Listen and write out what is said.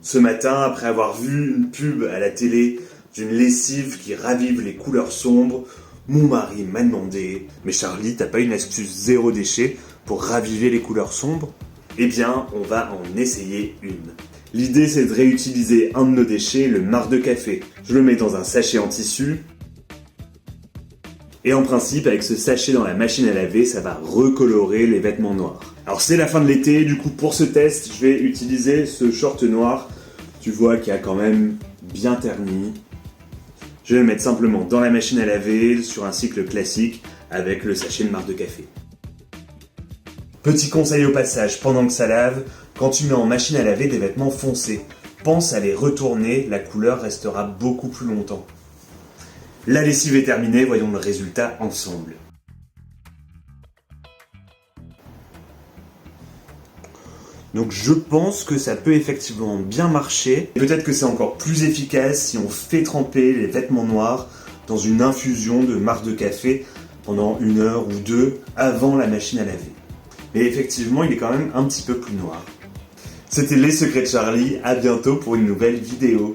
Ce matin, après avoir vu une pub à la télé d'une lessive qui ravive les couleurs sombres, mon mari m'a demandé « Mais Charlie, t'as pas une astuce zéro déchet pour raviver les couleurs sombres ?» Eh bien, on va en essayer une. L'idée, c'est de réutiliser un de nos déchets, le marc de café. Je le mets dans un sachet en tissu. Et en principe, avec ce sachet dans la machine à laver, ça va recolorer les vêtements noirs. Alors c'est la fin de l'été, du coup pour ce test, je vais utiliser ce short noir. Tu vois qu'il a quand même bien terni. Je vais le mettre simplement dans la machine à laver, sur un cycle classique, avec le sachet de marc de café. Petit conseil au passage, pendant que ça lave, quand tu mets en machine à laver des vêtements foncés, pense à les retourner, la couleur restera beaucoup plus longtemps. La lessive est terminée, voyons le résultat ensemble. Donc je pense que ça peut effectivement bien marcher. Peut-être que c'est encore plus efficace si on fait tremper les vêtements noirs dans une infusion de marc de café pendant 1 heure ou 2 avant la machine à laver. Mais effectivement, il est quand même un petit peu plus noir. C'était Les Secrets de Charlie, à bientôt pour une nouvelle vidéo.